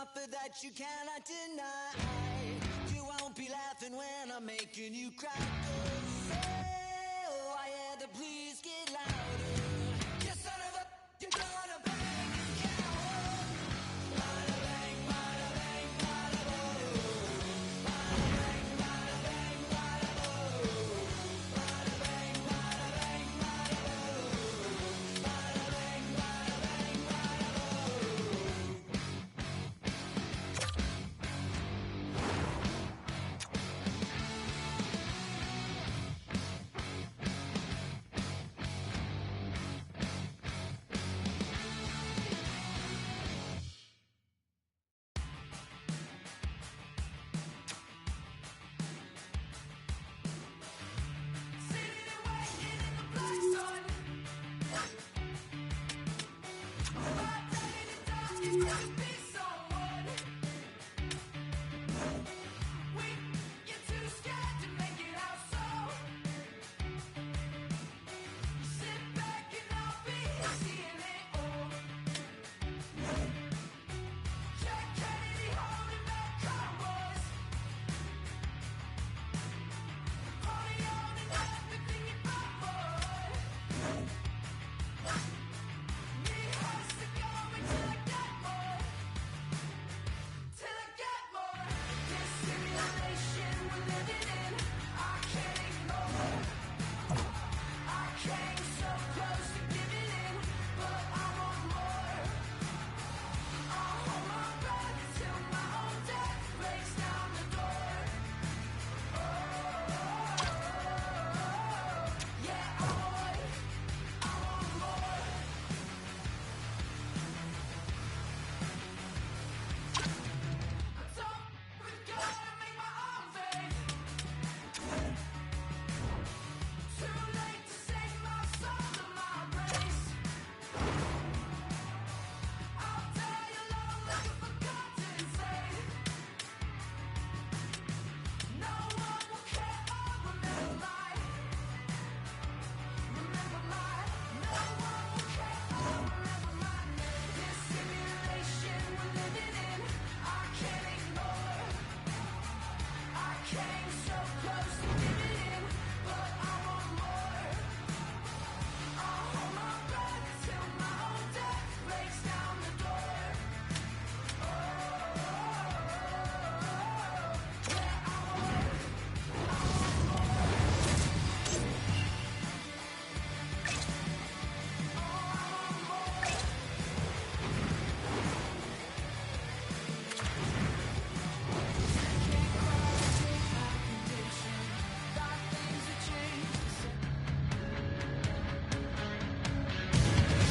offer that you cannot deny. You won't be laughing when I'm making you cry. Oh, I hear the please get louder. You son of a, you're gonna bang and coward. Bada bang, bada bang, bada boom. Bada bang, bada bang, bada boom. Bada bang, bada bang, bada boom. Bada bang, bada bang, bada boom.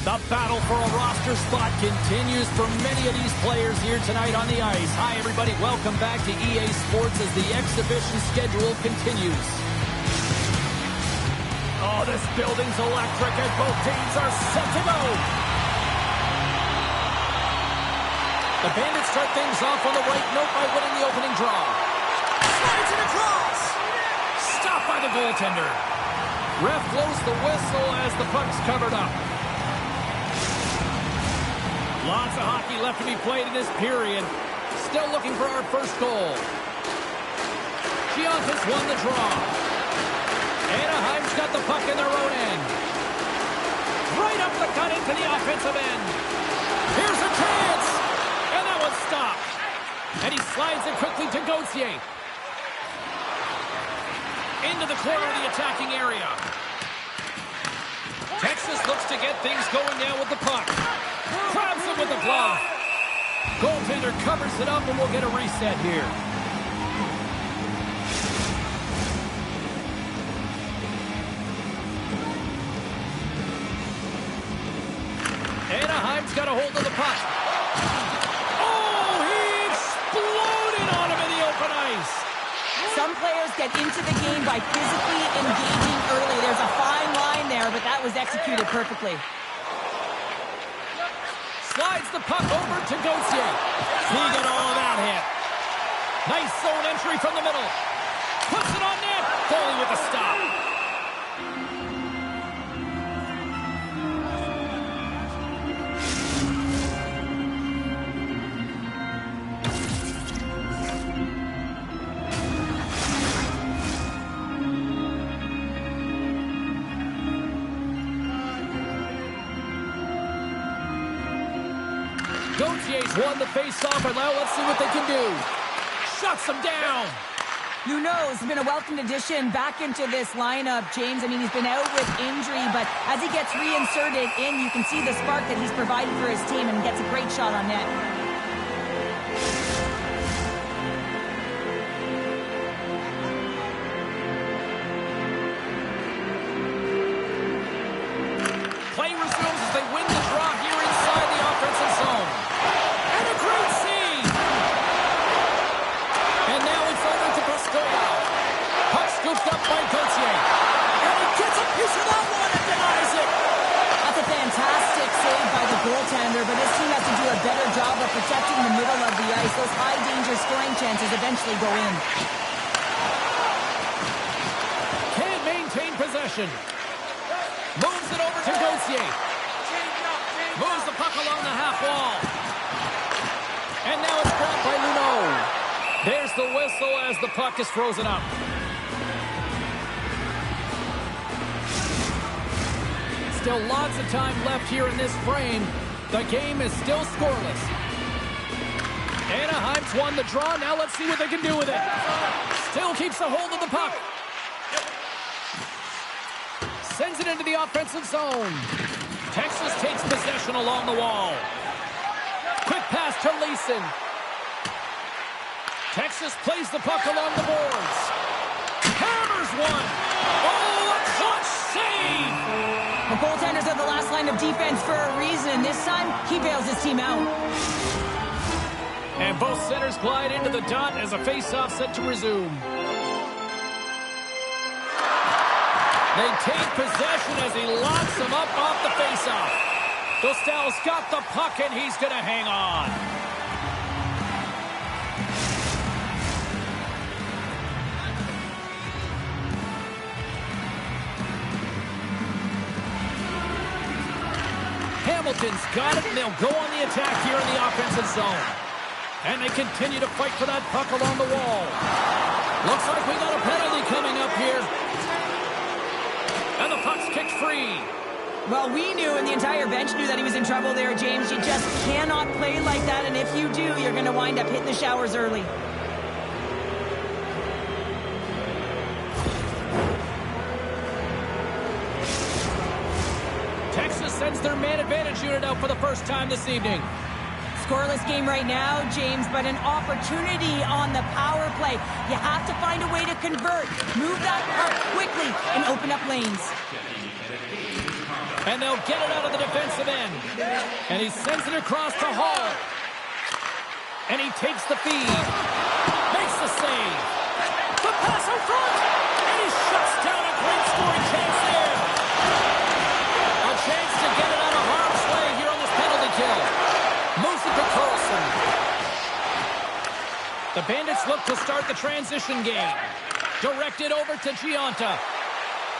The battle for a roster spot continues for many of these players here tonight on the ice. Hi, everybody. Welcome back to EA Sports as the exhibition schedule continues. Oh, this building's electric as both teams are set to go. The Bandits start things off on the right note by winning the opening draw. Slides it across. Stopped by the goaltender. Ref blows the whistle as the puck's covered up. Lots of hockey left to be played in this period. Still looking for our first goal. Giant has won the draw. Anaheim's got the puck in their own end. Right up the cut into the offensive end. Here's a chance. And that one's stopped. And he slides it quickly to Gauthier. Into the corner of the attacking area. Texas looks to get things going now with the puck. Grabs it with the glove. Goaltender covers it up and we'll get a reset here. Anaheim's got a hold of the puck. Oh, he exploded on him in the open ice. Some players get into the game by physically engaging early. There's a fine line there, but that was executed perfectly. Slides the puck over to Gauthier. He got all of that hit. Nice zone entry from the middle. Puts it on net. Foley with the stop. Gautier's won the face-off, and now let's see what they can do. Shuts him down. Luneau's been a welcome addition back into this lineup, James. I mean, he's been out with injury, but as he gets reinserted in, you can see the spark that he's provided for his team and gets a great shot on net. Play resumes as they win the draw here inside the offensive zone. And a great save! And now it's over to Brascola. Puck scooped up by Gauthier. And he gets a piece of that one and denies it. That's a fantastic save by the goaltender, but his team has to do a better job of protecting the middle of the ice. Those high-danger scoring chances eventually go in. Can't maintain possession. Moves it over to Gauthier. Moves the puck along the half wall. And now it's grabbed by Luneau. There's the whistle as the puck is frozen up. Still lots of time left here in this frame. The game is still scoreless. Anaheim's won the draw. Now let's see what they can do with it. Still keeps a hold of the puck. Sends it into the offensive zone. Texas takes possession along the wall. Quick pass to Leeson. Texas plays the puck along the boards. Hammers one. Oh, a clutch save! The goaltenders are the last line of defense for a reason. This time, he bails his team out. And both centers glide into the dot as a face-off set to resume. They take possession as he locks him up off the face-off. Dostal's got the puck, and he's going to hang on. Hamilton's got it, and they'll go on the attack here in the offensive zone. And they continue to fight for that puck along the wall. Looks like we got a penalty coming up here. And the puck's kicked free. Well, we knew, and the entire bench knew that he was in trouble there, James. You just cannot play like that, and if you do, you're going to wind up hitting the showers early. Texas sends their man advantage unit out for the first time this evening. Scoreless game right now, James, but an opportunity on the power play. You have to find a way to convert. Move that puck quickly and open up lanes. And they'll get it out of the defensive end. And he sends it across to Hall. And he takes the feed. Makes the save. The pass in front. And he shuts down a great scoring chance there. A chance to get it out of harm's way here on this penalty kill. Moves it to Carlson. The Bandits look to start the transition game. Directed over to Giunta.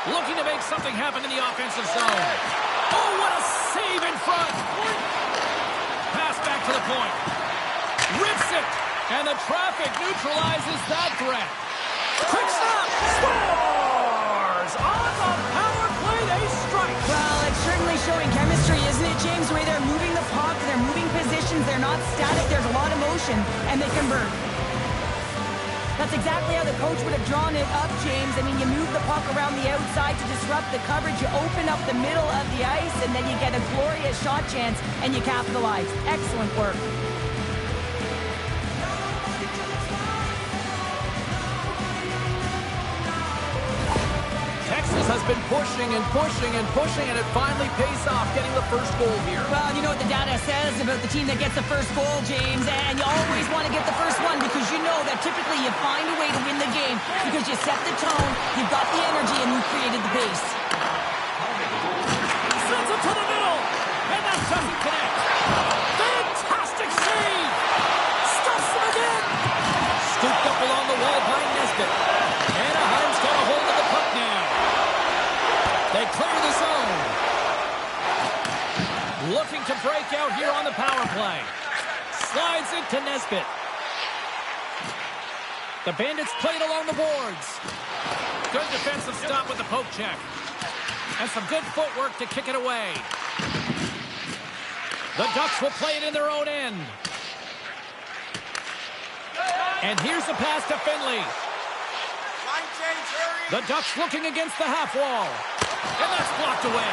Looking to make something happen in the offensive zone. Oh, what a save in front. Pass back to the point. Rips it. And the traffic neutralizes that threat. Quick stop. Scores! On the power play, they strike. Well, it's certainly showing chemistry, isn't it, James? The way they're moving the puck, they're moving positions, they're not static, there's a lot of motion, and they convert. That's exactly how the coach would have drawn it up, James. I mean, you move the puck around the outside to disrupt the coverage, you open up the middle of the ice, and then you get a glorious shot chance, and you capitalize. Excellent work. Texas has been pushing and pushing and pushing, and it finally pays off getting the first goal here. Well, you know what the data says about the team that gets the first goal, James, and you always want to get the first one because you know that typically you find a way to win the game because you set the tone, you've got the energy, and you created the pace. Sends it to the middle, and that doesn't connect. Fantastic save! Stuffs him again! Scooped up along the wall by Nesbitt. Anaheim's got a hold of the puck now. They clear the zone. Looking to break out here on the power play. Slides it to Nesbitt. The Bandits played along the boards. Good defensive stop with the poke check. And some good footwork to kick it away. The Ducks will play it in their own end. And here's a pass to Finley. Line change, hurry. The Ducks looking against the half wall. And that's blocked away.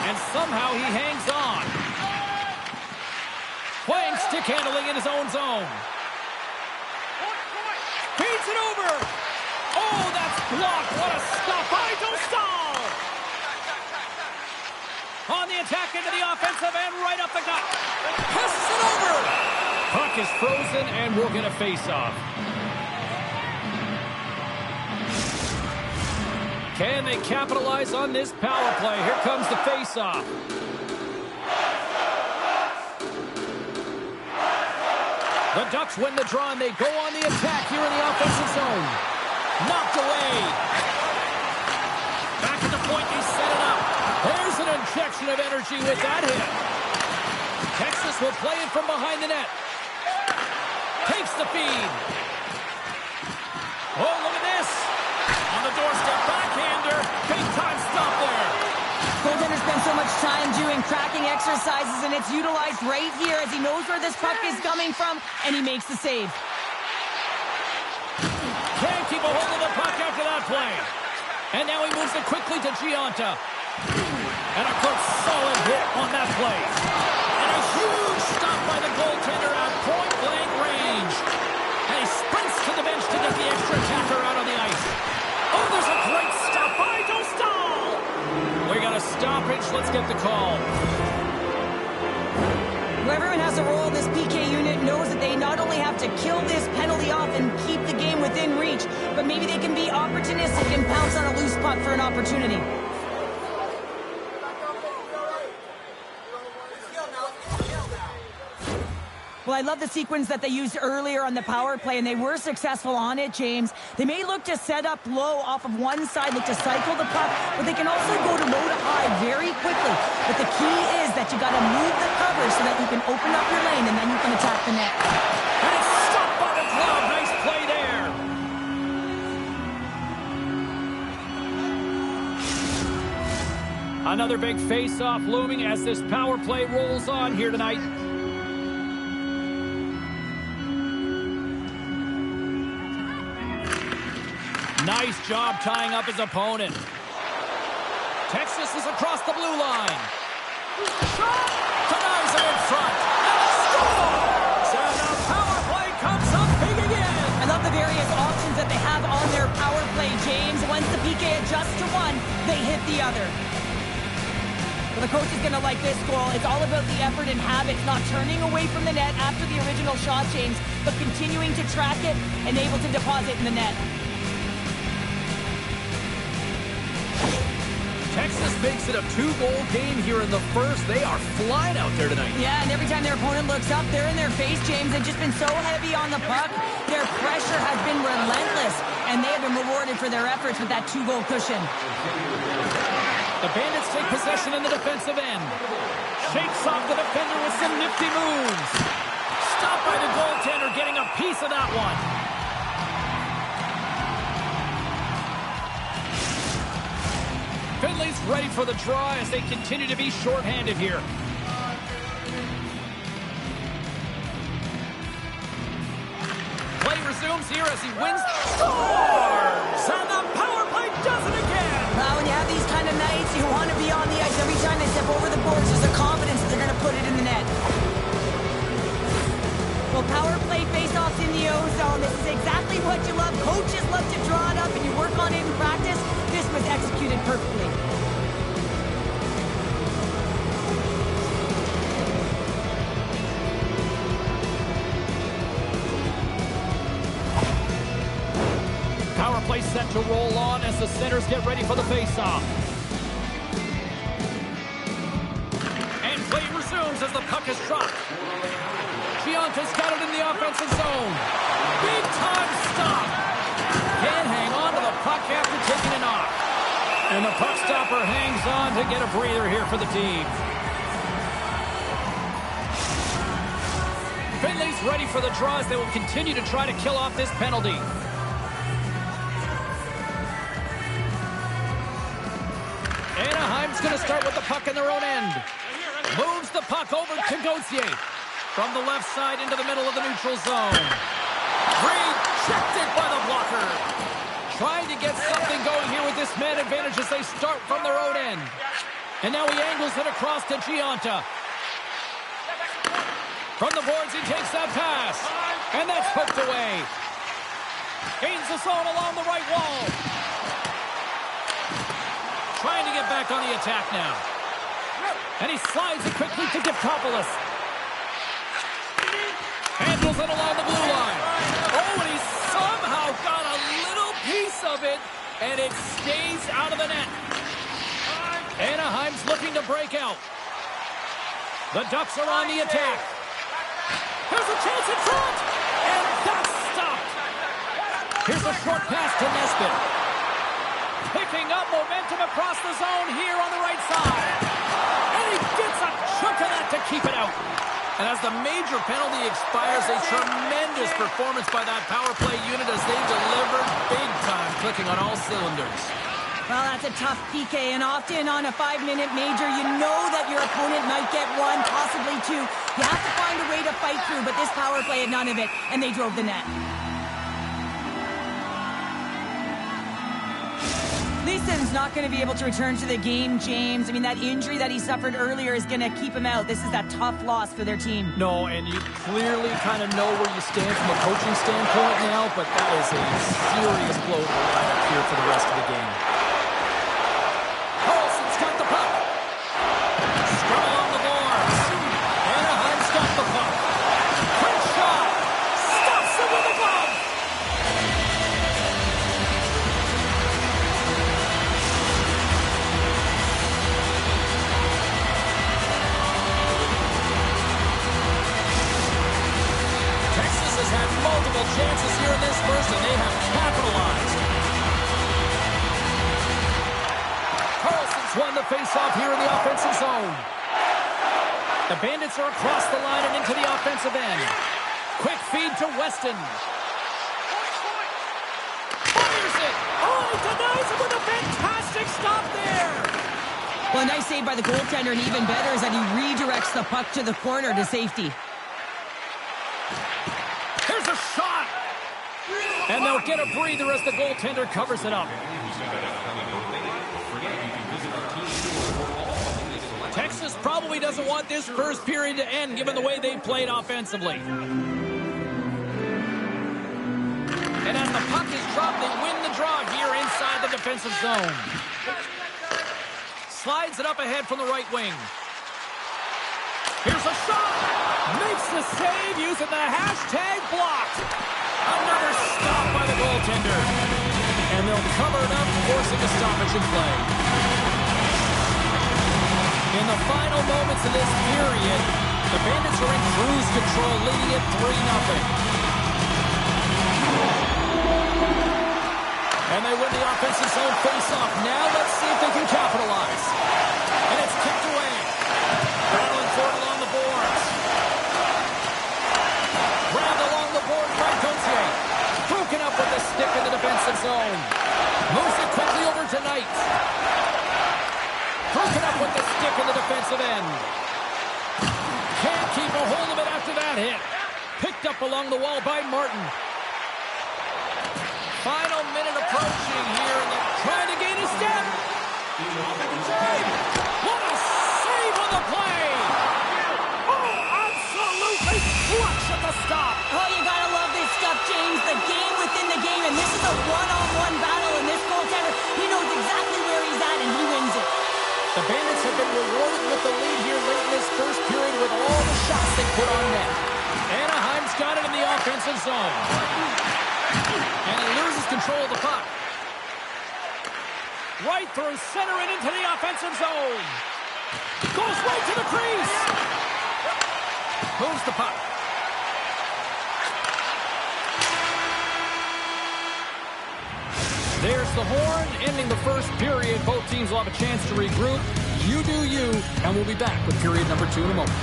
And somehow he hangs on. Playing stick handling in his own zone. Feeds it over. Oh, that's blocked. What a stop by Dostal. On the attack into the offensive end, right up the gut. Passes it over. Puck is frozen, and we'll get a face-off. Can they capitalize on this power play? Here comes the face-off. The Ducks win the draw, and they go on the attack here in the offensive zone. Knocked away. Back at the point, they set it up. There's an injection of energy with that hit. Texas will play it from behind the net. Takes the feed. Oh, look at this. On the doorstep, backhander. Big time stop there. Goaltender spends so much time doing cracking exercises, and it's utilized right here as he knows where this puck is coming from, and he makes the save. Can't keep a hold of the puck after that play. And now he moves it quickly to Giunta. And a good solid hit on that play. And a huge stop by the goaltender at point-blank range. And he sprints to the bench to get the extra attacker out on the ice. Oh, there's a great stop by Dostal. We got a stoppage. Let's get the call. Whoever has a role in this PK unit knows that they not only have to kill this penalty off and keep the game within reach, but maybe they can be opportunistic and pounce on a loose puck for an opportunity. Well, I love the sequence that they used earlier on the power play, and they were successful on it, James. They may look to set up low off of one side, look to cycle the puck, but they can also go to low to high very quickly. But the key is that you got to move the cover so that you can open up your lane, and then you can attack the net. And it's stopped by the glove. Nice play there. Another big face-off looming as this power play rolls on here tonight. Nice job tying up his opponent. Texas is across the blue line. Shot! Denies it in front. And scores! And the power play comes up big again. I love the various options that they have on their power play, James. Once the PK adjusts to one, they hit the other. Well, the coach is going to like this goal. It's all about the effort and habits, not turning away from the net after the original shot, James, but continuing to track it and able to deposit in the net. Texas makes it a 2-goal game here in the first. They are flying out there tonight. Yeah, and every time their opponent looks up, they're in their face, James. They've just been so heavy on the puck. Their pressure has been relentless, and they have been rewarded for their efforts with that 2-goal cushion. The Bandits take possession in the defensive end. Shakes off the defender with some nifty moves. Stopped by the goaltender, getting a piece of that one. Finley's ready for the draw as they continue to be shorthanded here. Play resumes here as he wins. Scores! And the power play does it again! When you have these kind of nights, you want to be on the ice. Every time they step over the boards, there's a confidence that they're going to put it in the net. Well, power play face-offs in the O-zone. This is exactly what you love. Coaches love to draw it up, and you work on it in practice. This was executed perfectly. Power play set to roll on as the centers get ready for the face-off. And play resumes as the puck is dropped. Giunta's got it in the offensive zone. Big time stop. Can't hang on to the puck after taking it off. And the puck stopper hangs on to get a breather here for the team. Finley's ready for the draws. They will continue to try to kill off this penalty. Anaheim Bandit's going to start with the puck in their own end. Moves the puck over to Gauthier. From the left side into the middle of the neutral zone. Rejected by the blocker. Trying to get something going here with this man advantage as they start from their own end. And now he angles it across to Giunta. From the boards, he takes that pass. And that's hooked away. Gains the zone along the right wall. Trying to get back on the attack now. And he slides it quickly to Dipkopoulos. Handles it along the blue line. Oh, and he somehow got a little piece of it. And it stays out of the net. Anaheim's looking to break out. The Ducks are on the attack. Here's a chance in front. And that's stopped. Here's a short pass to Nesbitt. Picking up momentum across the zone here on the right side. And he gets a chunk of that to keep it out. And as the major penalty expires, a tremendous performance by that power play unit as they delivered big time, clicking on all cylinders. Well, that's a tough PK, and often on a 5-minute major, you know that your opponent might get one, possibly two. You have to find a way to fight through, but this power play had none of it, and they drove the net. Leeson's not going to be able to return to the game, James. I mean, that injury that he suffered earlier is going to keep him out. This is that tough loss for their team. No, and you clearly kind of know where you stand from a coaching standpoint now, but that is a serious blow to the lineup here for the rest of the game. Carlson's got the puck. Scrum along the boards. Anaheim's got the puck. Quick shot. Stops it with a glove. Texas has had multiple chances here in this first, and they have capitalized. Carlson's won the face-off here in the offensive zone. The Bandits are across the line and into the offensive end. Quick feed to Weston. Fires it! Oh, he denies it with a fantastic stop there! Well, a nice save by the goaltender, and even better is that he redirects the puck to the corner to safety. Here's a shot! And they'll get a breather as the goaltender covers it up. Texas probably doesn't want this first period to end, given the way they played offensively. And as the puck is dropped, they win the draw here inside the defensive zone. Slides it up ahead from the right wing. Here's a shot! Makes the save using the hashtag blocked. Another stop by the goaltender. And they'll cover it up, forcing a stoppage in play. In the final moments of this period, the Bandits are in cruise control, leading it 3-0. And they win the offensive zone face-off. Now let's see if they can capitalize. And it's kicked away. Battling for it along the boards. Grabbed along the boards by Gauthier. Broken up with the stick in the defensive zone. Moves it quickly over to Knight. Broken up with the stick in the defensive end. Can't keep a hold of it after that hit. Picked up along the wall by Martin. Final minute approaching here, and they're trying to gain a step. What a save on the play! Oh, absolutely flush at the stop. Oh, you gotta love this stuff, James. The game within the game, and this is a one-on-one battle, and this goaltender, he knows exactly where he's at, and he wins it. The Bandits have been rewarded with the lead here late in this first period with all the shots they put on net. Anaheim's got it in the offensive zone. And he loses control of the puck. Right through center and into the offensive zone. Goes right to the crease. Moves the puck. There's the horn, ending the first period. Both teams will have a chance to regroup. You do you, and we'll be back with period number 2 in a moment.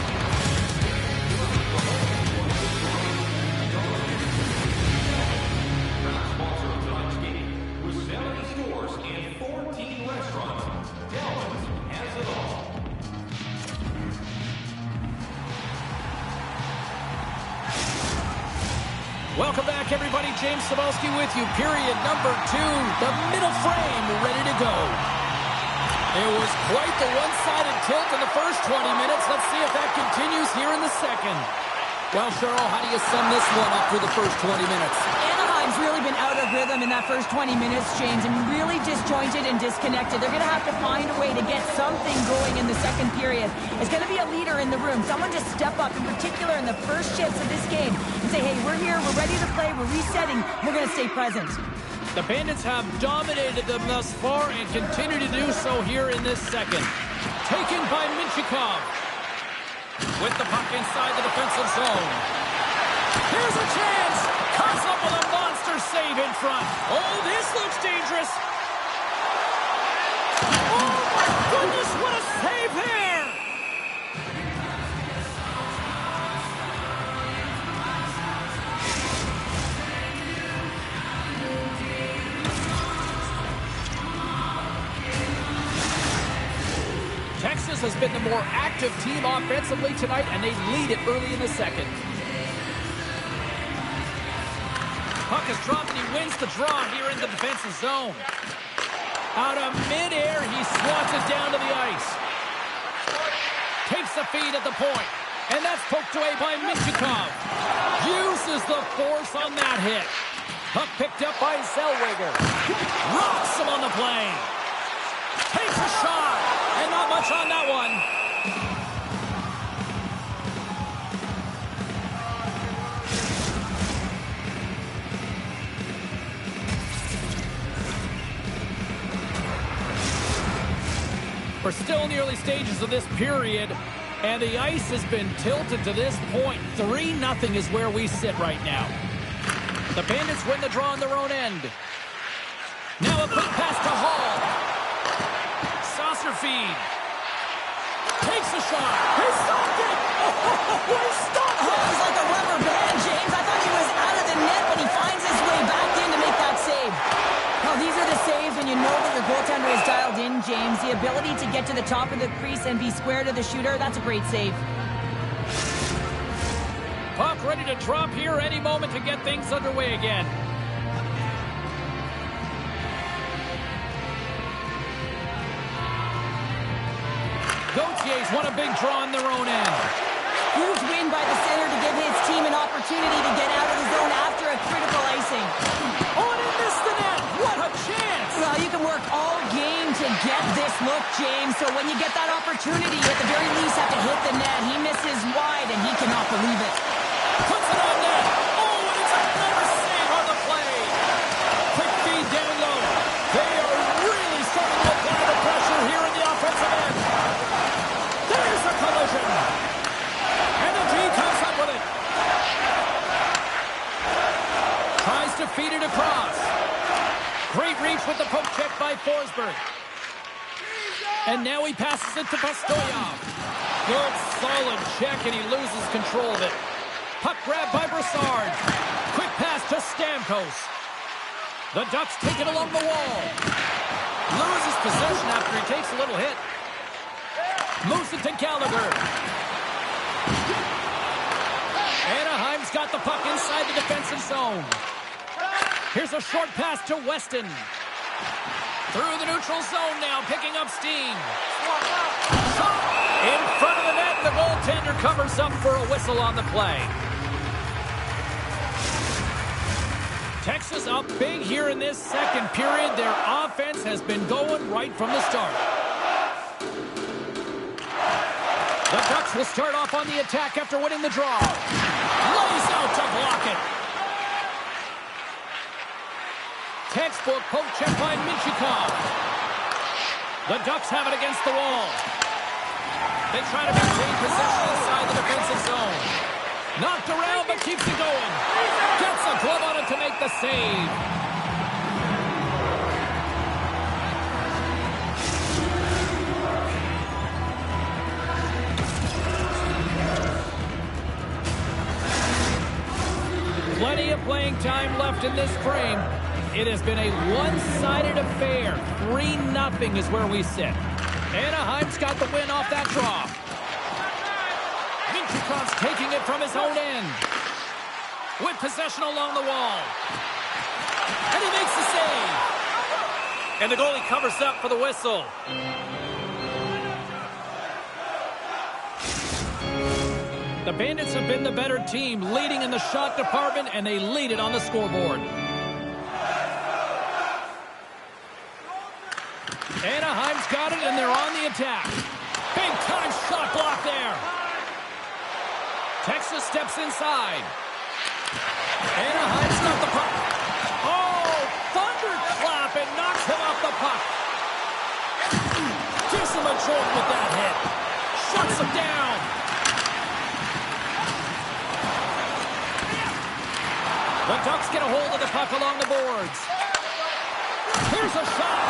With 70 stores and 14 restaurants, Delvin's has Welcome back, everybody. James Cebulski with you. Period number 2. The middle frame ready to go. It was quite the one-sided tilt in the first 20 minutes. Let's see if that continues here in the second. Well, Cheryl, how do you sum this one up for the first 20 minutes? Anaheim's really been out of rhythm in that first 20 minutes, James, and really disjointed and disconnected. They're going to have to find a way to get something going in the second period. It's going to be a leader in the room, someone to step up, in particular in the first shifts of this game, and say, hey, we're here, we're ready to play, we're resetting, we're going to stay present. The Bandits have dominated them thus far and continue to do so here in this second. Taken by Minchikov. With the puck inside the defensive zone. Here's a chance. Comes up with a monster save in front. Oh, this looks dangerous. Oh, my goodness, what a save there. Texas has been the more active team offensively tonight, and they lead it early in the second. Puck is dropped, and he wins the draw here in the defensive zone. Out of midair, he swats it down to the ice. Takes the feed at the point, and that's poked away by Minchikov. Uses the force on that hit. Puck picked up by Zellweger. Rocks him on the play. Takes a shot. And not much on that one. We're still in the early stages of this period, and the ice has been tilted to this point. 3-0 is where we sit right now. The Bandits win the draw on their own end. Now a quick pass to Hall. Saucer feed. Takes a shot. He stopped it. Oh, he stopped it. He's like a rubber band, James. I thought he was out of the net, but he finds his way back in to make that save. Now, these are the saves when you know that your goaltender is dialed in, James. The ability to get to the top of the crease and be square to the shooter, that's a great save. Puck ready to drop here any moment to get things underway again. Gautier's won a big draw on their own end. Huge win by the center to give his team an opportunity to get out of the zone after a critical icing. Oh, and he missed the net. What a chance. Well, you can work all game to get this look, James. So when you get that opportunity, you at the very least have to hit the net. He misses wide, and he cannot believe it. Puts it on net. Oh, and it's another save on the play. Quick feed down low. They are really starting to apply the pressure here in the offensive end. There's a collision. And the D comes up with it. Tries to feed it across. Great reach with the poke check by Forsberg. And now he passes it to Pastoyov. Good solid check, and he loses control of it. Puck grab by Brassard. Quick pass to Stamkos. The Ducks take it along the wall. Loses possession after he takes a little hit. Moves it to Gallagher. Anaheim's got the puck inside the defensive zone. Here's a short pass to Weston. Through the neutral zone now, picking up steam. Shot in front of the net. The goaltender covers up for a whistle on the play. Texas up big here in this second period. Their offense has been going right from the start. The Ducks will start off on the attack after winning the draw. Lays out to block it. Textbook poke check by Minchikov. The Ducks have it against the wall. They try to maintain possession inside the defensive zone. Knocked around, but keeps it going. Gets a glove on it to make the save. Plenty of playing time left in this frame. It has been a one-sided affair. 3-0 is where we sit. Anaheim's got the win off that draw. Minchikov's taking it from his own end. with possession along the wall. And he makes the save. And the goalie covers up for the whistle. The Bandits have been the better team, leading in the shot department, and they lead it on the scoreboard. Anaheim's got it, and they're on the attack. Big-time shot block there. Texas steps inside. Anaheim's got the puck. Oh, thunderclap, and knocks him off the puck. Gives him a jolt with that hit. Shuts him down. The Ducks get a hold of the puck along the boards. Here's a shot.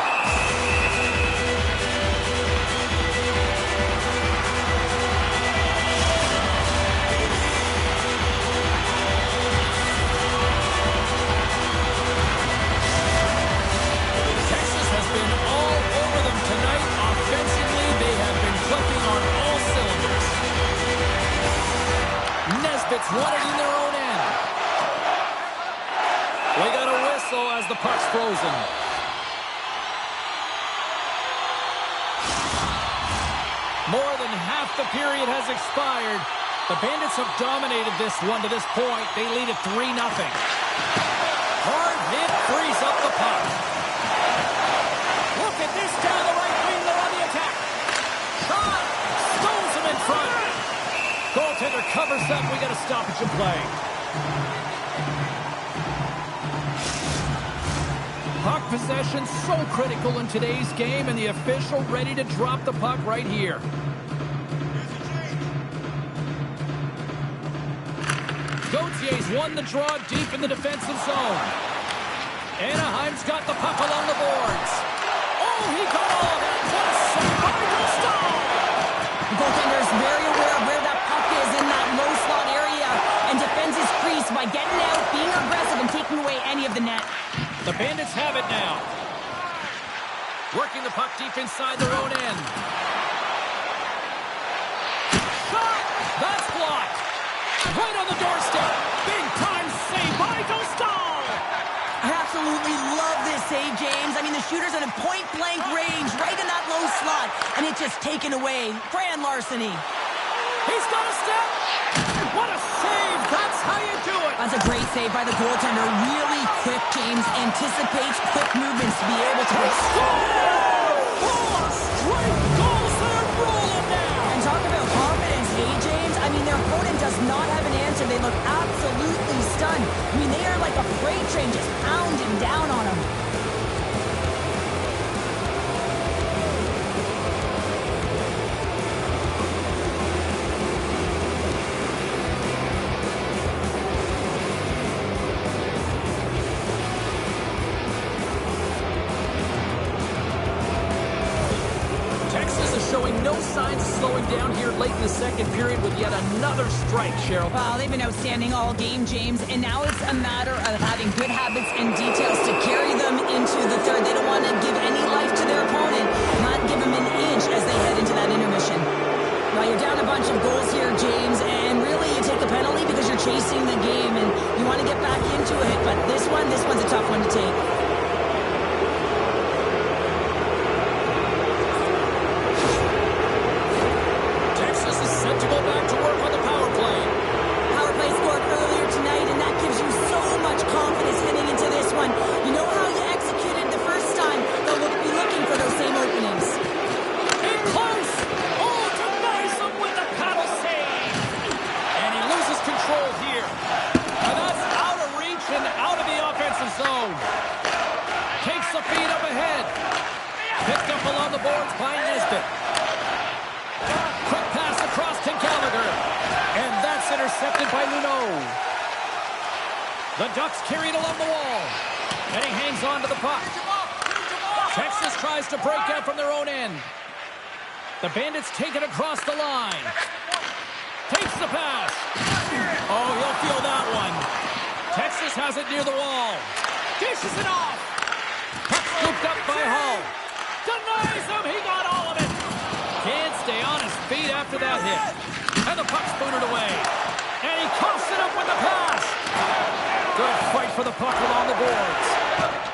Tonight, offensively, they have been clicking on all cylinders. Nesbitt's won it in their own end. We got a whistle as the puck's frozen. More than half the period has expired. The Bandits have dominated this one to this point. They lead at 3-0. Hard hit frees up the puck. Look at this down the right wing. They're on the attack. Shot. Stones him in front. Goaltender covers up. We got a stoppage of play. Puck possession so critical in today's game, and the official ready to drop the puck right here. Gautier's won the draw deep in the defensive zone. Anaheim's got the puck along the boards. Oh, he got all of it. What a save by Gustav! The goaltender is very aware of where that puck is in that low slot area and defends his crease by getting out, being aggressive, and taking away any of the net. The Bandits have it now. Working the puck deep inside their own end. Shot! That's blocked. Right on the doorstep. Big time save by Gustav! I absolutely love this save, James. I mean, the shooter's in a point-blank range right in that low slot, and it's just taken away. Grand larceny. He's got a step. What a save. That's how you do it. That's a great save by the goaltender. Really quick, James. Anticipates quick movements to be able to score! 4 straight goals. They're rolling now. And talk about confidence, hey, James? I mean, their opponent does not have an answer. They look absolutely stunned. I mean, they are like a freight train just pounding down on them. Showing no signs of slowing down here late in the second period with yet another strike, Cheryl. Wow, they've been outstanding all game, James, and now it's a matter of having good habits and details to carry them into the third. They don't want to give any life to their opponent, not give them an inch as they head into that intermission. Now, you're down a bunch of goals here, James, and really you take a penalty because you're chasing the game and you want to get back into it, but this one's a tough one to take. To go back to work on the power play. Power play scored earlier tonight, and that gives you so much confidence heading into this one. You know how you executed the first time. They'll be looking for those same openings. In close. Oh, denies them with the paddle save. And he loses control here. And that's out of reach and out of the offensive zone. Takes the feed up ahead. Picked up along the boards by Nesbitt. Quick pass across to Gallagher. And that's intercepted by Luneau. The Ducks carry it along the wall. And he hangs on to the puck. Texas tries to break out from their own end. The Bandits take it across the line. Takes the pass. Oh, he'll feel that one. Texas has it near the wall. Dishes it off. Puck scooped up by Hull. Denies him. He got all of it. Can't stay on his feet after that hit. And the puck's booted away. And he coughs it up with the pass. Good fight for the puck along the boards.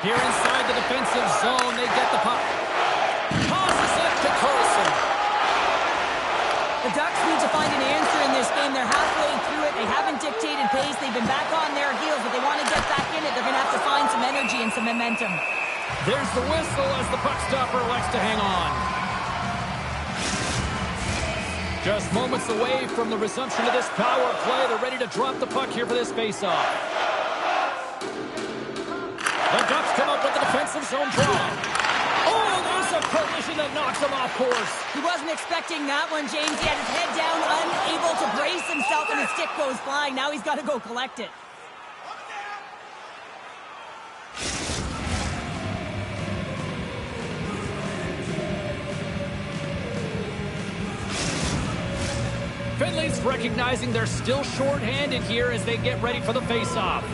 Here inside the defensive zone, they get the puck. Tosses it to Carlson. The Ducks need to find an answer in this game. They're halfway through it. They haven't dictated pace. They've been back on their heels, but they want to get back in it. They're going to have to find some energy and some momentum. There's the whistle as the puck stopper elects to hang on. Just moments away from the resumption of this power play. They're ready to drop the puck here for this faceoff. The Ducks come up with the defensive zone draw. Oh, there's a collision that knocks him off course. He wasn't expecting that one, James. He had his head down, unable to brace himself, and his stick goes flying. Now he's got to go collect it. Finley's recognizing they're still short-handed here as they get ready for the face-off.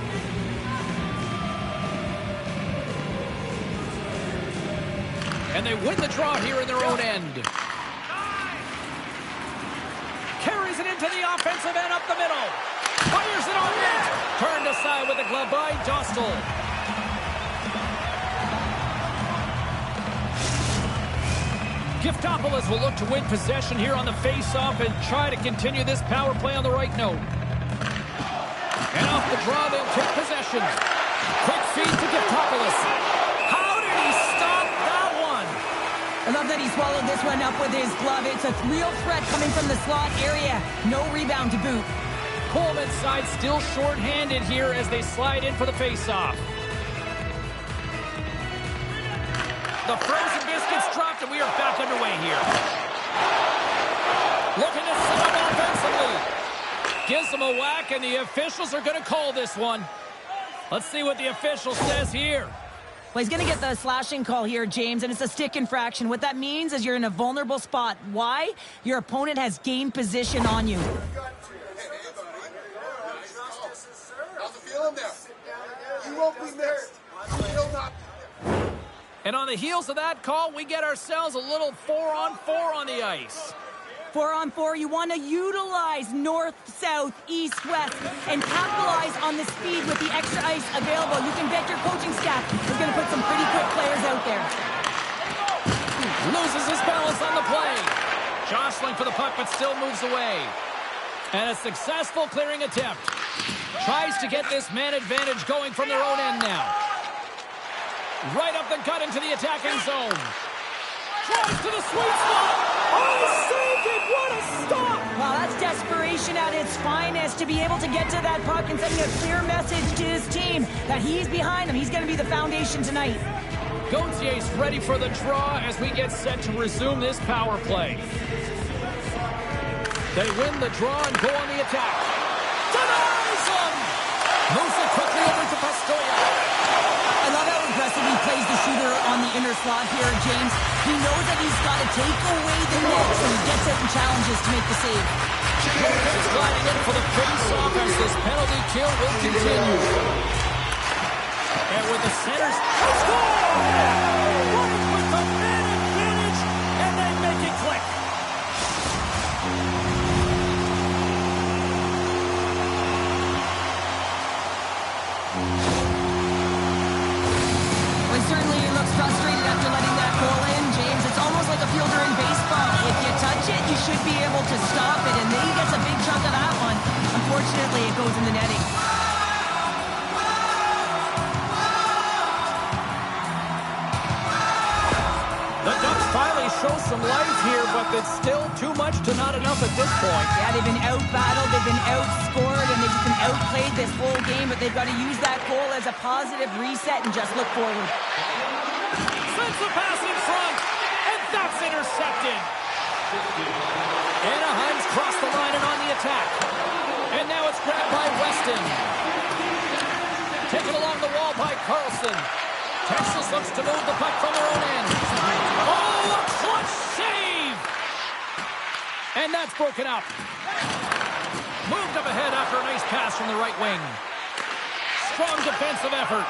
And they win the draw here in their own end. Carries it into the offensive end up the middle. Fires it on net. Turned aside with the glove by Dostal. Giftopoulos will look to win possession here on the face-off and try to continue this power play on the right note. And off the draw, they'll take possession. Quick feed to Giftopoulos. How did he stop that one? I love that he swallowed this one up with his glove. It's a real threat coming from the slot area. No rebound to boot. Coleman's side still short-handed here as they slide in for the face-off. The frozen biscuits dropped, and we are back underway here. Looking to set up offensively. Gives them a whack, and the officials are going to call this one. Let's see what the official says here. Well, he's going to get the slashing call here, James, and it's a stick infraction. What that means is you're in a vulnerable spot. Why? Your opponent has gained position on you. How's the feeling there? You won't be missed. You will not. And on the heels of that call, we get ourselves a little 4-on-4 on the ice. 4-on-4, you want to utilize north, south, east, west, and capitalize on the speed with the extra ice available. You can bet your coaching staff is going to put some pretty quick players out there. Loses his balance on the play. Jostling for the puck, but still moves away. And a successful clearing attempt. Tries to get this man advantage going from their own end now. Right up the gut into the attacking zone. Drives to the sweet spot. Oh, saved it. What a stop. Wow, that's desperation at its finest to be able to get to that puck and sending a clear message to his team that he's behind him. He's going to be the foundation tonight. Gautier's ready for the draw as we get set to resume this power play. They win the draw and go on the attack. Denies him. Moves it quickly over to Pastoya. I love how aggressive he plays the shooter on the inner slot here, James. He knows that he's got to take away the net, so he gets out and challenges to make the save. He's sliding in for the face-off as this penalty kill will continue. And with the centers, score! Right with the man advantage, and they make it click. Certainly he looks frustrated after letting that goal in, James. It's almost like a fielder in baseball. If you touch it, you should be able to stop it, and then he gets a big chunk of that one. Unfortunately, it goes in the netting. The Ducks finally show some life here, but it's still too much to not enough at this point. Yeah, they've been out-battled, they've been outscored, and they've just been outplayed this whole game, but they've got to use that goal as a positive reset and just look forward. Sends the pass in front, and that's intercepted. Anaheim's crossed the line and on the attack. And now it's grabbed by Weston. Taken along the wall by Carlson. Texas looks to move the puck from their own end. Oh, a clutch save! And that's broken up. Moved up ahead after a nice pass from the right wing. Strong defensive effort.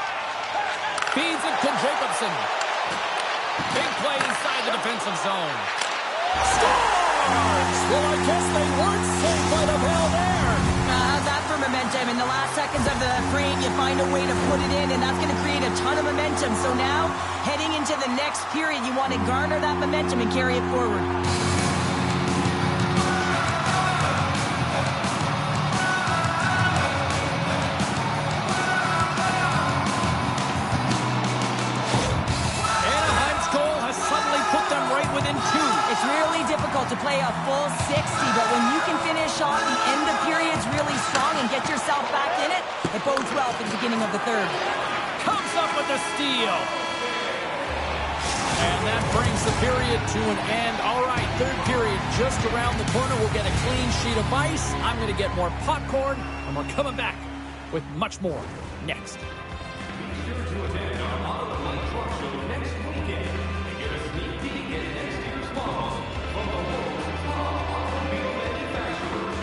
Feeds it to Jacobson. Big play inside the defensive zone. Scores! Well, I guess they weren't safe by the bell there. momentum. In the last seconds of the frame, you find a way to put it in, and that's going to create a ton of momentum. So now, heading into the next period, you want to garner that momentum and carry it forward. It's really difficult to play a full 60, but when you can finish off the end of periods really strong and get yourself back in it, it bodes well for the beginning of the third. Comes up with the steal. And that brings the period to an end. All right, third period just around the corner. We'll get a clean sheet of ice. I'm going to get more popcorn, and we're coming back with much more next. Be sure to attend our Model One Truck Show next weekend and get a sneak peek at next year's models from the world's top automobile manufacturers.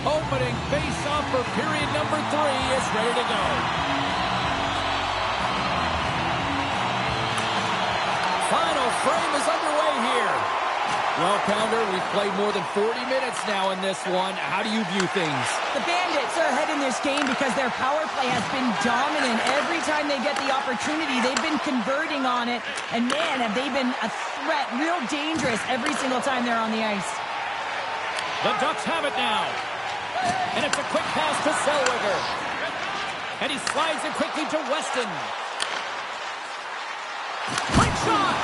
Opening face-off for period number 3 is ready to go. Final frame is underway here. Well, Pounder, we've played more than 40 minutes now in this one. How do you view things? The Bandits are ahead in this game because their power play has been dominant. Every time they get the opportunity, they've been converting on it. And man, have they been a threat, real dangerous every single time they're on the ice. The Ducks have it now. And it's a quick pass to Zellweger. And he slides it quickly to Weston. Quick shot!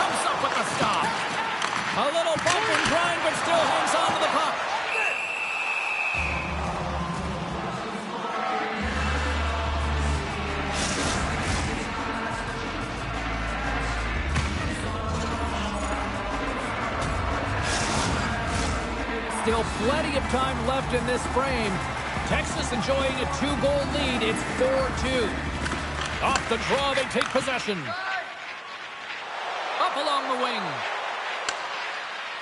Comes up with the stop. A little bump and grind, but still hangs on to the puck. Still plenty of time left in this frame. Texas enjoying a 2-goal lead. It's 4-2. Off the draw, they take possession. Up along the wing.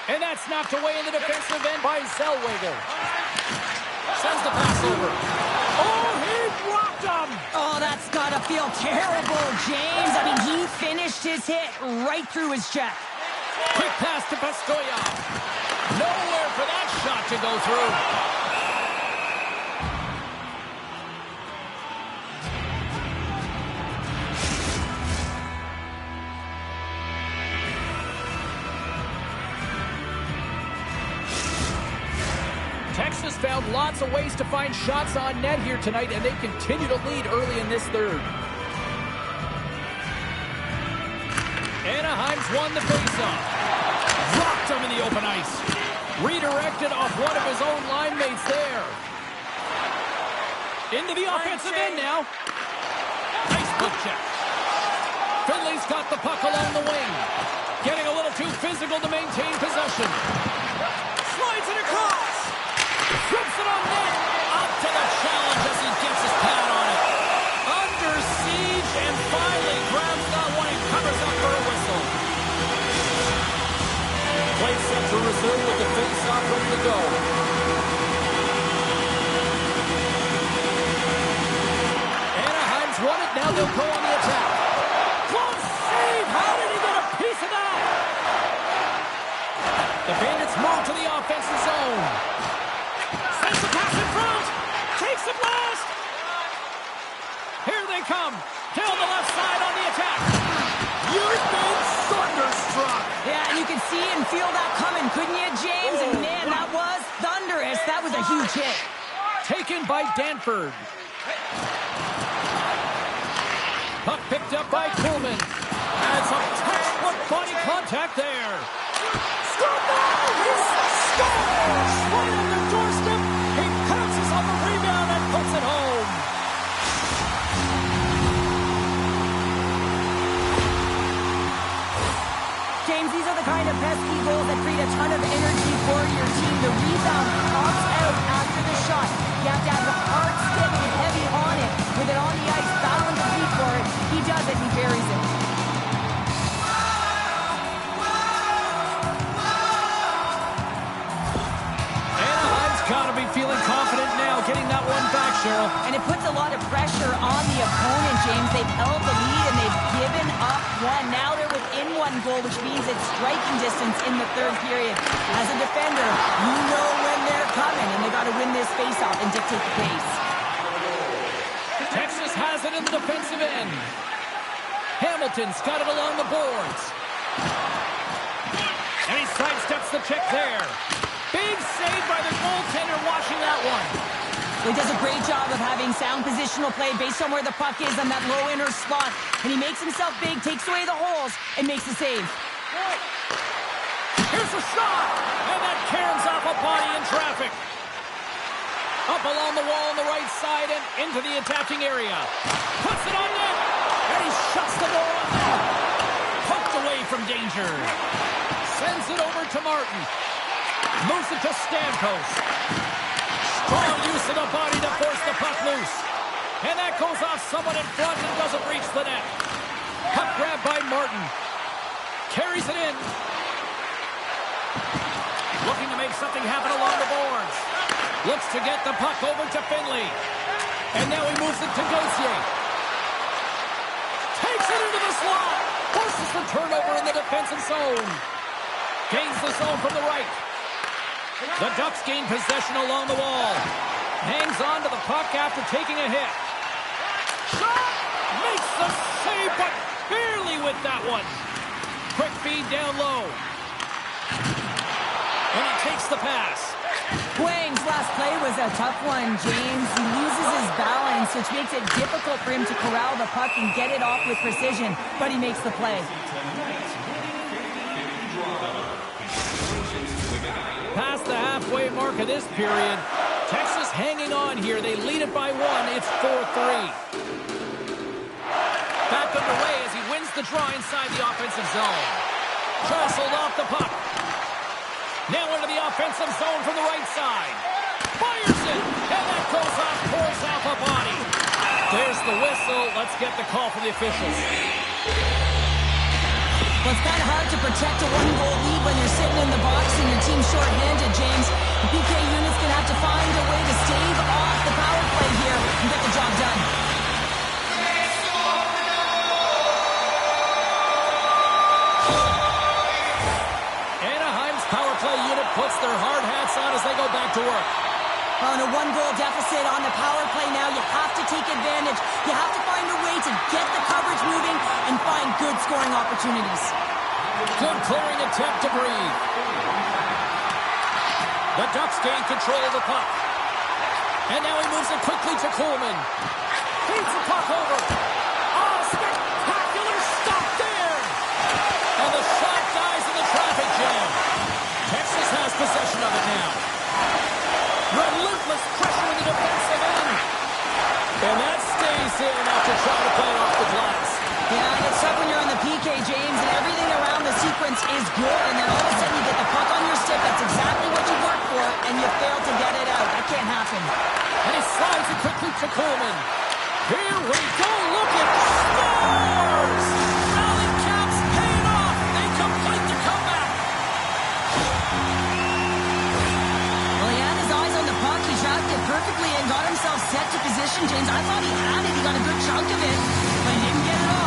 And that's knocked away in the defensive end by Zellweger. Sends the pass over. Oh, he dropped him! Oh, that's gotta feel terrible, James. I mean, he finished his hit right through his check. Quick pass to Pastoya. Nowhere for that shot to go through. Texas found lots of ways to find shots on net here tonight, and they continue to lead early in this third. Anaheim's won the faceoff. Dropped him in the open ice. Redirected off one of his own line mates there. Into the offensive end now. Nice foot check. Finley's got the puck along the wing. Getting a little too physical to maintain possession. Slides it across. Trips it on net. Up to the challenge as he gets his pad on it. Under siege and finally grabs that one and covers up for a whistle. Play set to resume with the face-off ready to go. Anaheim's won it. Now they'll go on the attack. Close save. How did he get a piece of that? The Bandits move to the offensive zone. Sends the pass in front. Takes the blast. Here they come. Down the left side on the attack. You've been thunderstruck. Yeah, and you can see and feel that coming, couldn't you, James? And man, that was thunderous. That was a huge hit. Taken by Danford. Puck picked up by Kuhlman. And some textbook body contact there. Scored by! He scores! Right on the doorstep. He pounces on the rebound and puts it home. James, these are the kind of pesky goals that create a ton of energy for your team. The rebound pops out after the shot. You have to have the hard stick and heavy on it. With it on the ice, battling to reach for it. He does it, he buries it. Anaheim's got to be feeling confident now, getting that one back, Cheryl. And it puts a lot of pressure on the opponent, James. They've held the lead and they've given up one. Now they're within one goal, which means it's striking distance in the third period. As a defender, you know when they're coming, and they got to win this faceoff and dictate the pace. Texas has it in the defensive end. Hamilton's got it along the boards. And he sidesteps the check there. Big save by the goaltender watching that one. He does a great job of having sound positional play based on where the puck is on that low inner slot. And he makes himself big, takes away the holes, and makes the save. Here's a shot! And that caroms off a body in traffic. Up along the wall on the right side and into the attacking area. Puts it on net! And he shuts the door on net. Poked away from danger. Sends it over to Martin. Moves it to Stamkos. Strong use of the body to force the puck loose. And that goes off someone in front and doesn't reach the net. Puck grab by Martin. Carries it in. Looking to make something happen along the boards. Looks to get the puck over to Finley. And now he moves it to Gauthier. Takes it into the slot. Forces the turnover in the defensive zone. Gains the zone from the right. The Ducks gain possession along the wall. Hangs on to the puck after taking a hit. Shot! Makes the save, but barely with that one. Quick feed down low. And he takes the pass. Wang's last play was a tough one, James. He loses his balance, which makes it difficult for him to corral the puck and get it off with precision, but he makes the play. Past the halfway mark of this period, Texas hanging on here. They lead it by one. It's 4-3. Back underway as he wins the draw inside the offensive zone. Jostled off the puck. Now into the offensive zone from the right side. Fires it, and that goes off, pours off a body. There's the whistle. Let's get the call from the officials. Well, it's kind of hard to protect a one-goal lead when you're sitting in the box and your team's short-handed, James. The PK unit's going to have to find a way to stave off the power play here and get the job done. Anaheim's power play unit puts their hard hats on as they go back to work. On a one-goal deficit on the power play now, you have to take advantage. You have to find a way to get the coverage moving and find good scoring opportunities. Good clearing attempt to breathe. The Ducks gain control of the puck. And now he moves it quickly to Coleman. Feeds the puck over. Oh, spectacular stop there! And the shot dies in the traffic jam. Texas has possession of it now. Relentless pressure in the defensive end. And that stays in after trying to play it off the glass. Yeah, it's tough when you're on the PK, James, and everything around the sequence is good, and then all of a sudden you get the puck on your stick. That's exactly what you worked for, and you fail to get it out. That can't happen. And he slides it quickly to Coleman. Here we go. Look at scores! Alley Caps paying off. They complete the comeback. Well, he had his eyes on the puck. He tracked it perfectly and got himself set to position, James. I thought he had it. He got a good chunk of it, but he didn't get it all.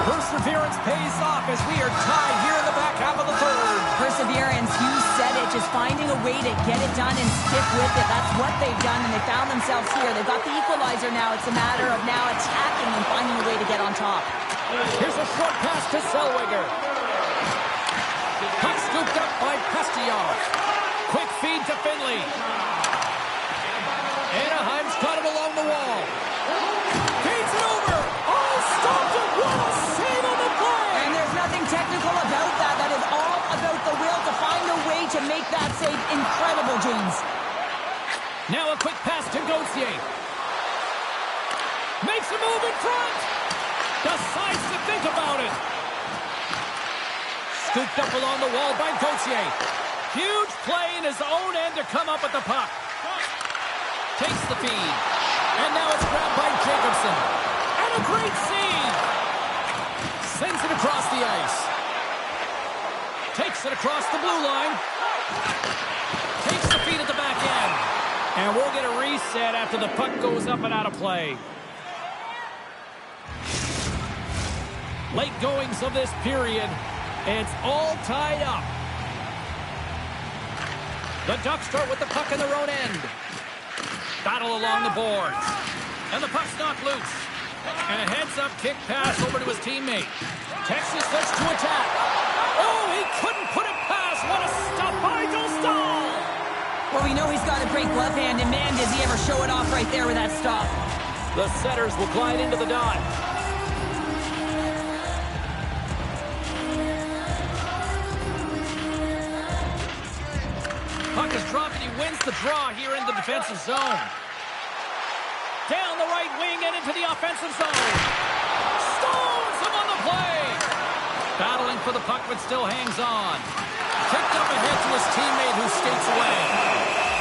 Perseverance pays off as we are tied here in the back half of the third. Perseverance, you said it, just finding a way to get it done and stick with it. That's what they've done, and they found themselves here. They've got the equalizer now. It's a matter of now attacking and finding a way to get on top. Here's a short pass to Zellweger. Puck scooped up by Pastillon. Quick feed to Finley. Anaheim's got him along the wall. Feeds it over. Oh, stopped it. What a save on the play. And there's nothing technical about that. That is all about the will to find a way to make that save incredible, James. Now a quick pass to Gauthier. Makes a move in front. Decides to think about it. Scooped up along the wall by Gauthier. Huge play in his own end to come up with the puck. Takes the feed. And now it's grabbed by Jacobson. And a great save. Sends it across the ice. Takes it across the blue line. Takes the feed at the back end. And we'll get a reset after the puck goes up and out of play. Late goings of this period. It's all tied up. The Ducks start with the puck in their own end. Battle along the boards. And the puck's knocked loose. And a heads-up kick pass over to his teammate. Texas looks to attack. Oh, he couldn't put it past. What a stop by Dostal. Well, we know he's got a great glove hand, and man, does he ever show it off right there with that stop. The setters will glide into the dot. Puck is dropped, and he wins the draw here in the defensive zone. Down the right wing and into the offensive zone. Stones him on the play. Battling for the puck, but still hangs on. Kicked up ahead to his teammate who skates away.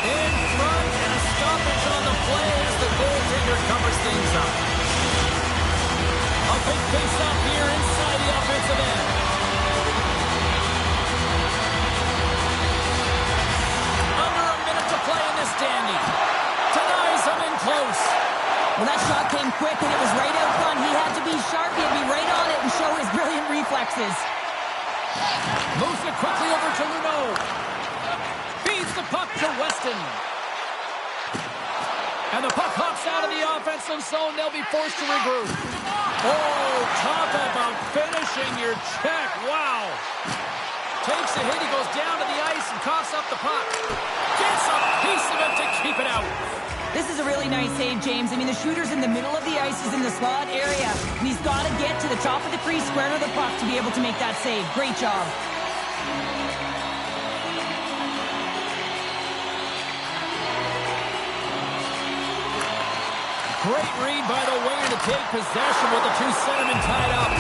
In front, and a stoppage on the play as the goaltender covers things up. A big face-off here inside the offensive end. Under a minute to play in this dandy. Denies him in close. Well, that shot came quick, and it was right out front. He had to be sharp. He had to be right on it and show his brilliant reflexes. Moves it quickly over to Luneau. Feeds the puck to Weston. And the puck hops out of the offensive zone. They'll be forced to regroup. Oh, talk about finishing your check. Wow. Takes a hit. He goes down to the ice and coughs up the puck. Gets a piece of it to keep it out. This is a really nice save, James. I mean, the shooter's in the middle of the ice. He's in the slot area. And he's got to get to the top of the crease, square to the puck to be able to make that save. Great job. Great read by the winger to take possession with the two centermen tied up.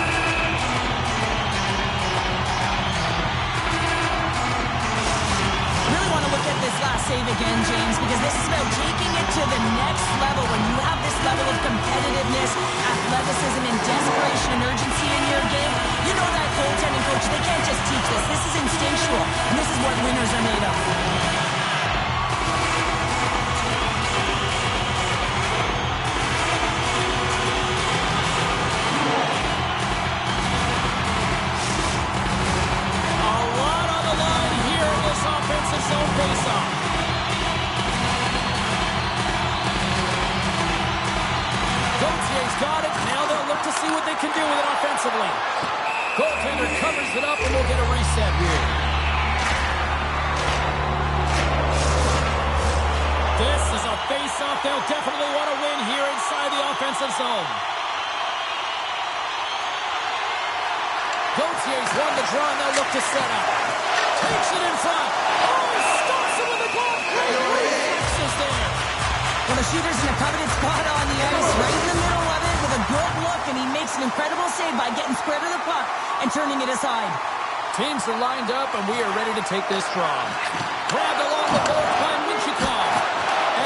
Really want to look at this last save again, James, because this is about taking it to the next level. When you have this level of competitiveness, athleticism, and desperation and urgency in your game, you know that goaltending coach, they can't just teach this. This is instinctual, and this is what winners are made of. Zone face-off. Gautier's got it. Now they'll look to see what they can do with it offensively. Goaltender covers it up, and we'll get a reset here. This is a face-off they'll definitely want to win here inside the offensive zone. Gautier's won the draw, and they'll look to set up. Takes it in front. Oh, he stops it with the glove. Great reflexes there. Well, the shooter's in a coveted spot on the ice, right in the middle of it with a good look, and he makes an incredible save by getting square to the puck and turning it aside. Teams are lined up, and we are ready to take this draw. Grabbed along the boards by Minchikov.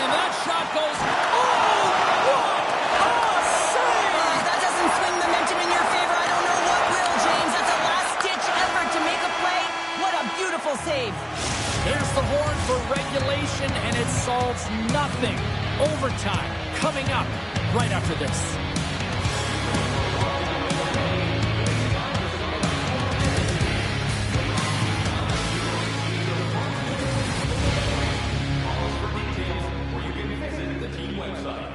And that shot goes, oh, what a save! That doesn't swing the momentum in your favor. I don't know what will, James. That's a last-ditch effort to make a play. What a beautiful save. There's the horn for regulation, and it solves nothing. Overtime coming up right after this. Or you can visit the team website.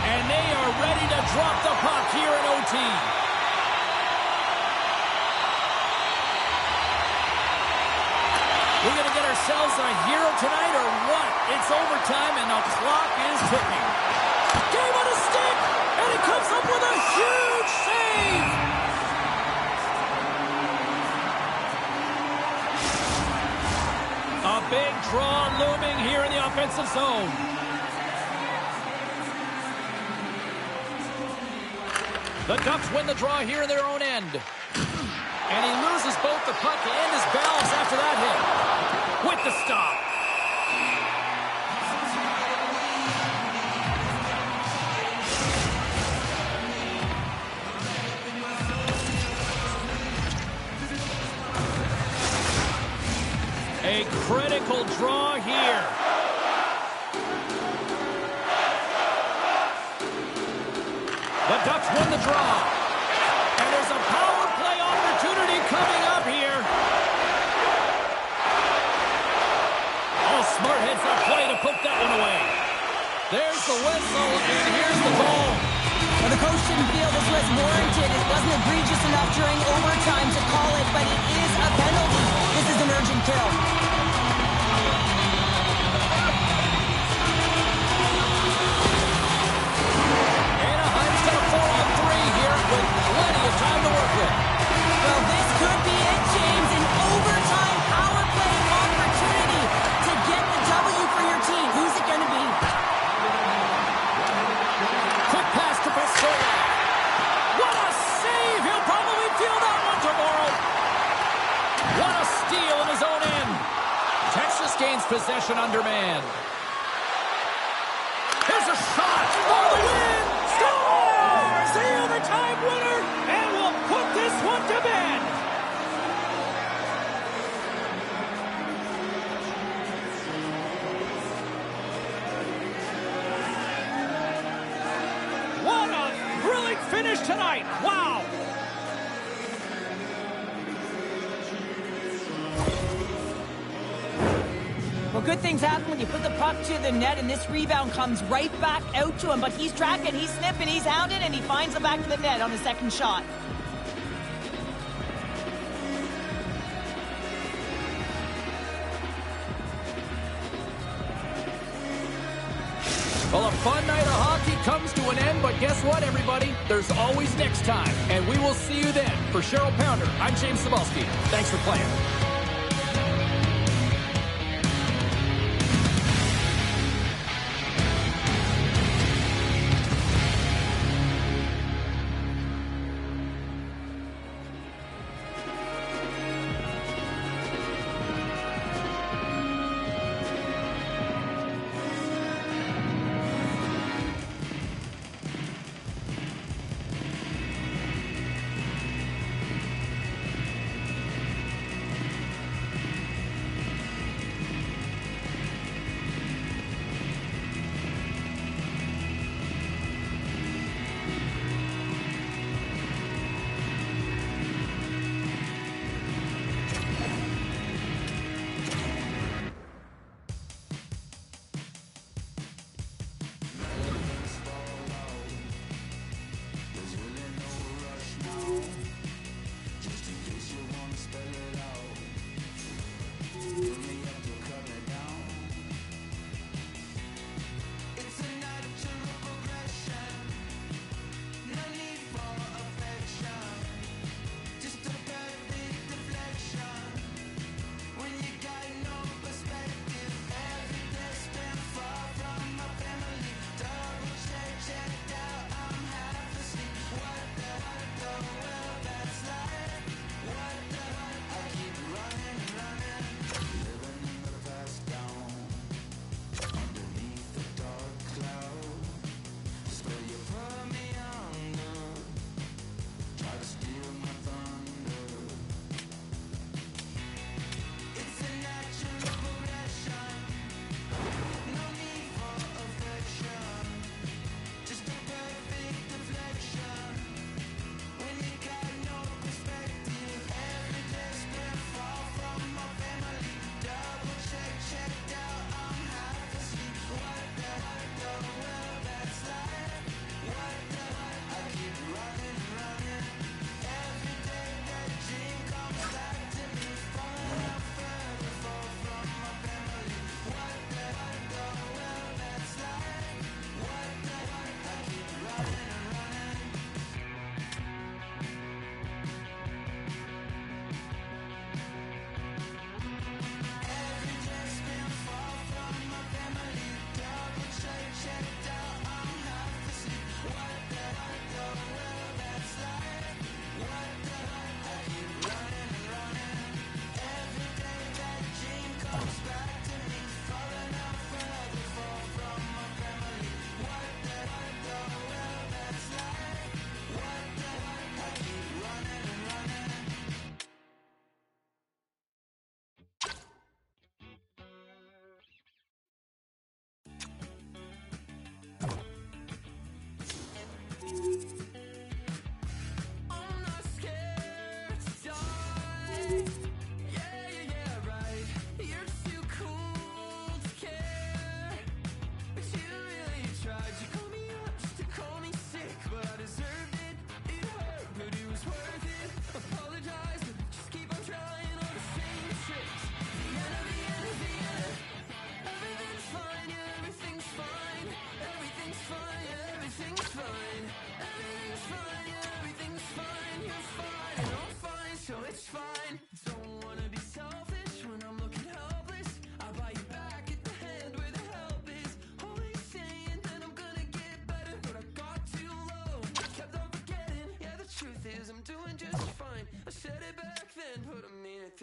And they are ready to drop the puck here in OT. We're going to get ourselves a hero tonight or what? It's overtime and the clock is ticking. Game on a stick, and he comes up with a huge save. A big draw looming here in the offensive zone. The Ducks win the draw here in their own end. And he loses both the puck and his balance after that hit. With the stop. A critical draw here. The Ducks win the draw. And there's a power play opportunity coming up here. Oh, smart heads-up play to put that one away. There's the whistle, and here's the goal. Well, the coach didn't feel this was warranted. It wasn't egregious enough during overtime to call it, but it is a penalty. This is an urgent kill. Anaheim's got a 4-on-3 here with plenty of time to work with. Well, this could be it, James. An overtime power play opportunity to get the W for your team. Who's it going to be? Quick pass to Pessoa. What a save! He'll probably feel that one tomorrow. What a steal in his own end. Texas gains possession under man. Here's a shot for the win. Scores! The overtime winner, and we'll put this one to bed. What a thrilling finish tonight. Wow. Well, good things happen when you put the puck to the net, and this rebound comes right back out to him. But he's tracking, he's sniffing, he's hounding, and he finds the back of the net on his second shot. Well, a fun night of hockey comes to an end But guess what, everybody? There's always next time, and we will see you then. For Cheryl Pounder, I'm James Cebulski. Thanks for playing.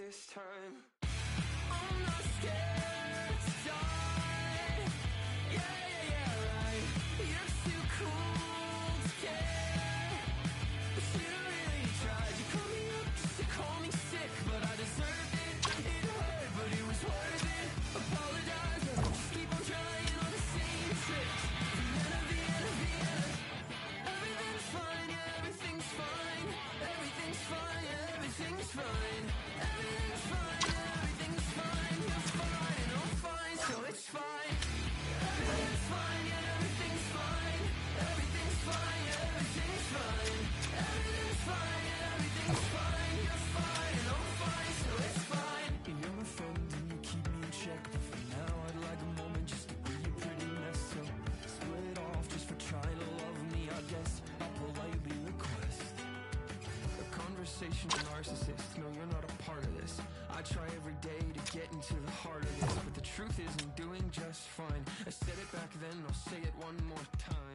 this time. I'm not scared to die. Yeah, right. You're too cool to care. But you really tried. You called me up just to call me sick, but I deserved it. It hurt, but it was worth it. Apologize, but I'll just keep on trying on the same tricks. Vienna. Everything's fine, yeah, everything's fine. Everything's fine, yeah, everything's fine. Everything's fine, yeah, everything's fine. You're fine, and I'm fine, so it's fine. Everything's fine, yeah, everything's fine. Everything's fine, yeah, everything's conversational narcissist. No, you're not a part of this. I try every day to get into the heart of this, but the truth is I'm doing just fine. I said it back then, I'll say it one more time.